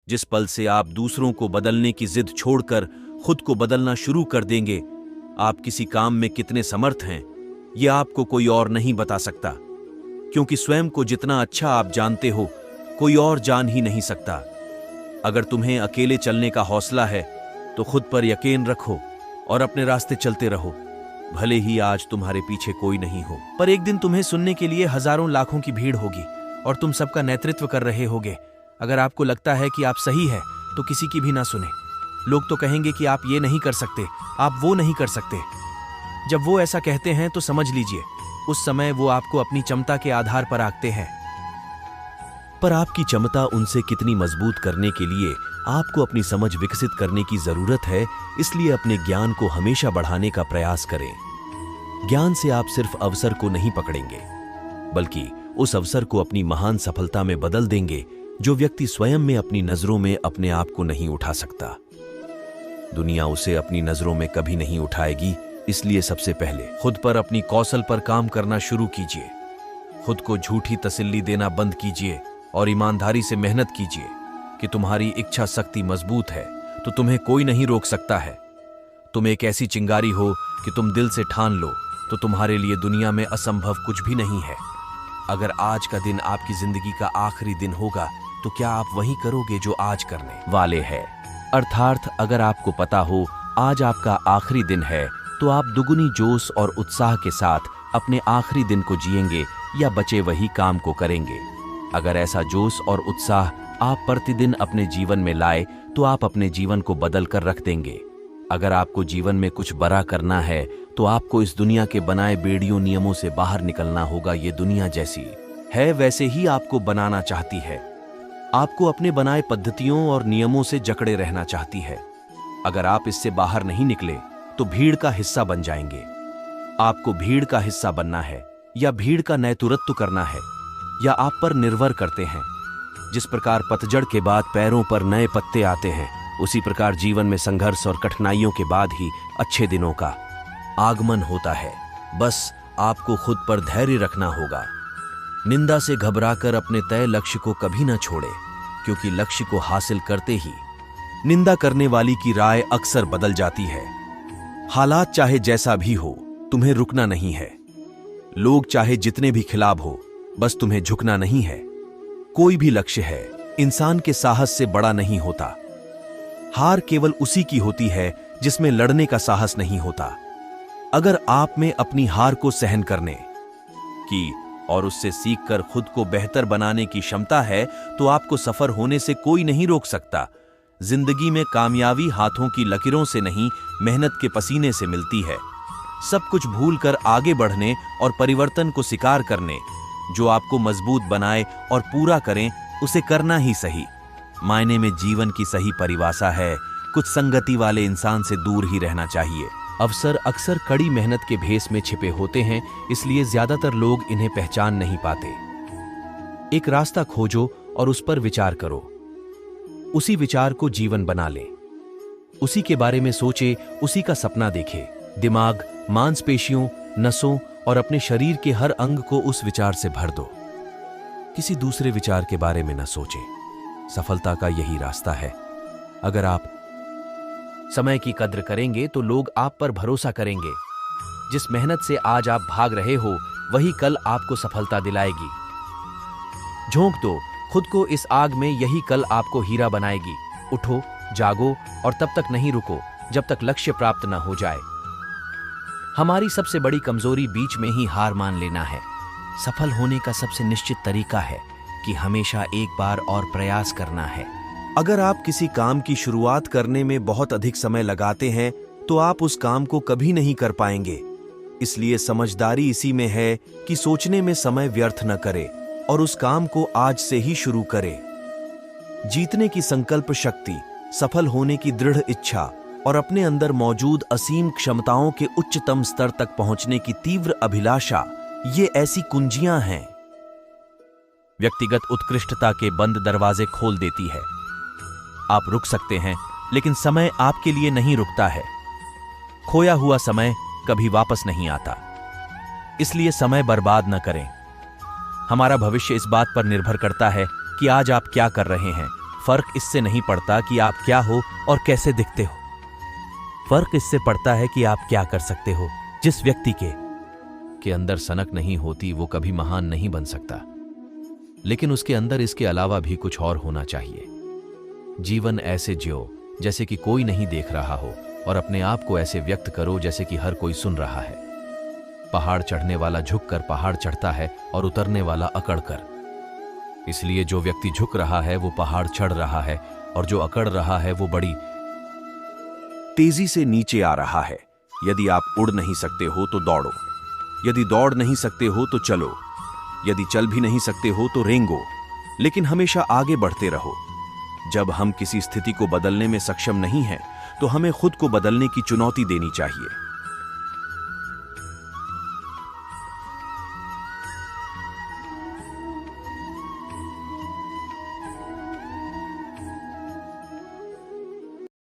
जिस पल से आप दूसरों को बदलने की जिद छोड़कर खुद को बदलना शुरू कर देंगे, आप किसी काम में कितने समर्थ हैं, यह आपको कोई और नहीं बता सकता, क्योंकि स्वयं को जितना अच्छा आप जानते हो, कोई और जान ही नहीं सकता। अगर तुम्हें अकेले चलने का हौसला है, तो खुद पर यकीन रखो और अपने रास्ते चलते रहो, भले ही आज तुम्हारे पीछे कोई नहीं हो। पर एक दिन तुम्हें सुनने के लिए हजारों लाखों की भीड़ होगी और तुम सबका नेतृत्व कर रहे होगे। अगर आपको लगता है कि आप सही है, तो किसी की भी ना सुने। लोग तो कहेंगे कि आप ये नहीं कर सकते, आप वो नहीं कर सकते। जब वो ऐसा कहते हैं तो समझ लीजिए, उस समय वो आपको अपनी क्षमता के आधार पर आंकते हैं। पर आपकी क्षमता उनसे कितनी मजबूत करने के लिए आपको अपनी समझ विकसित करने की जरूरत है, इसलिए अपने ज्ञान को हमेशा बढ़ाने का प्रयास करें। ज्ञान से आप सिर्फ अवसर को नहीं पकड़ेंगे, बल्कि उस अवसर को अपनी महान सफलता में बदल देंगे, जो व्यक्ति स्वयं में अपनी नजरों में अपने आप को नहीं उठा सकता। दुनिया उसे अपनी नजरों में कभी नहीं उठाएगी, इसलिए सबसे पहले खुद पर, अपनी कौशल पर काम करना शुरू कीजिए। खुद को झूठी तसल्ली देना बंद कीजिए और ईमानदारी से मेहनत कीजिए कि तुम्हारी इच्छा शक्ति मजबूत है तो तुम्हें कोई नहीं रोक सकता है। तुम एक ऐसी चिंगारी हो कि तुम दिल से ठान लो तो तुम्हारे लिए दुनिया में असंभव कुछ भी नहीं है। अगर आज का दिन आपकी जिंदगी का आखिरी दिन होगा, तो क्या आप वही करोगे जो आज करने वाले हैं? अर्थात अगर आपको पता हो आज आपका आखिरी दिन है, तो आप दुगुनी जोश और उत्साह के साथ अपने आखिरी दिन को जिएंगे या बचे वही काम को करेंगे। अगर ऐसा जोश और उत्साह आप प्रतिदिन अपने जीवन में लाए, तो आप अपने जीवन को बदल कर रख देंगे। अगर आपको जीवन में कुछ बड़ा करना है, तो आपको इस दुनिया के बनाए बेड़ियों नियमों से बाहर निकलना होगा। ये दुनिया जैसी है वैसे ही आपको बनाना चाहती है, आपको अपने बनाए पद्धतियों और नियमों से जकड़े रहना चाहती है। अगर आप इससे बाहर नहीं निकले, तो भीड़ का हिस्सा बन जाएंगे। आपको भीड़ का हिस्सा बनना है या भीड़ का नेतृत्व करना है, या आप पर निर्भर करते हैं। जिस प्रकार पतझड़ के बाद पैरों पर नए पत्ते आते हैं, उसी प्रकार जीवन में संघर्ष और कठिनाइयों के बाद ही अच्छे दिनों का आगमन होता है। बस आपको खुद पर धैर्य रखना होगा। निंदा से घबराकर अपने तय लक्ष्य को कभी न छोड़े, क्योंकि लक्ष्य को हासिल करते ही निंदा करने वाली की राय अक्सर बदल जाती है। हालात चाहे जैसा भी हो, तुम्हें रुकना नहीं है। लोग चाहे जितने भी खिलाफ हो, बस तुम्हें झुकना नहीं है। कोई भी लक्ष्य है इंसान के साहस से बड़ा नहीं होता। हार केवल उसी की होती है जिसमें लड़ने का साहस नहीं होता। अगर आप में अपनी हार को सहन करने की और उससे सीखकर खुद को बेहतर बनाने की क्षमता है, तो आपको सफर होने से कोई नहीं रोक सकता। जिंदगी में कामयाबी हाथों की लकीरों से नहीं, मेहनत के पसीने से मिलती है। सब कुछ भूलकर आगे बढ़ने और परिवर्तन को स्वीकार करने, जो आपको मजबूत बनाए और पूरा करें, उसे करना ही सही मायने में जीवन की सही परिभाषा है। कुछ संगति वाले इंसान से दूर ही रहना चाहिए। अवसर अक्सर कड़ी मेहनत के भेष में छिपे होते हैं, इसलिए ज्यादातर लोग इन्हें पहचान नहीं पाते। एक रास्ता खोजो और उस पर विचार करो। उसी विचार को जीवन बना ले। उसी के बारे में सोचे, उसी का सपना देखे। दिमाग, मांसपेशियों, नसों और अपने शरीर के हर अंग को उस विचार से भर दो। किसी दूसरे विचार के बारे में न सोचे। सफलता का यही रास्ता है। अगर आप समय की कद्र करेंगे, तो लोग आप पर भरोसा करेंगे। जिस मेहनत से आज आप भाग रहे हो, वही कल आपको सफलता दिलाएगी। झोंक दो खुद को इस आग में, यही कल आपको हीरा बनाएगी। उठो, जागो और तब तक नहीं रुको जब तक लक्ष्य प्राप्त न हो जाए। हमारी सबसे बड़ी कमजोरी बीच में ही हार मान लेना है। सफल होने का सबसे निश्चित तरीका है कि हमेशा एक बार और प्रयास करना है। अगर आप किसी काम की शुरुआत करने में बहुत अधिक समय लगाते हैं, तो आप उस काम को कभी नहीं कर पाएंगे। इसलिए समझदारी इसी में है कि सोचने में समय व्यर्थ न करें और उस काम को आज से ही शुरू करें। जीतने की संकल्प शक्ति, सफल होने की दृढ़ इच्छा और अपने अंदर मौजूद असीम क्षमताओं के उच्चतम स्तर तक पहुंचने की तीव्र अभिलाषा, ये ऐसी कुंजियां हैं व्यक्तिगत उत्कृष्टता के बंद दरवाजे खोल देती है। आप रुक सकते हैं, लेकिन समय आपके लिए नहीं रुकता है। खोया हुआ समय कभी वापस नहीं आता, इसलिए समय बर्बाद न करें। हमारा भविष्य इस बात पर निर्भर करता है कि आज आप क्या कर रहे हैं। फर्क इससे नहीं पड़ता कि आप क्या हो और कैसे दिखते हो। फर्क इससे पड़ता है कि आप क्या कर सकते हो। जिस व्यक्ति के अंदर सनक नहीं होती वो कभी महान नहीं बन सकता, लेकिन उसके अंदर इसके अलावा भी कुछ और होना चाहिए। जीवन ऐसे जियो जैसे कि कोई नहीं देख रहा हो, और अपने आप को ऐसे व्यक्त करो जैसे कि हर कोई सुन रहा है। पहाड़ चढ़ने वाला झुककर पहाड़ चढ़ता है और उतरने वाला अकड़ कर। इसलिए जो व्यक्ति झुक रहा है वो पहाड़ चढ़ रहा है, और जो अकड़ रहा है वो बड़ी तेजी से नीचे आ रहा है। यदि आप उड़ नहीं सकते हो तो दौड़ो, यदि दौड़ नहीं सकते हो तो चलो, यदि चल भी नहीं सकते हो तो रेंगो, लेकिन हमेशा आगे बढ़ते रहो। जब हम किसी स्थिति को बदलने में सक्षम नहीं हैं, तो हमें खुद को बदलने की चुनौती देनी चाहिए।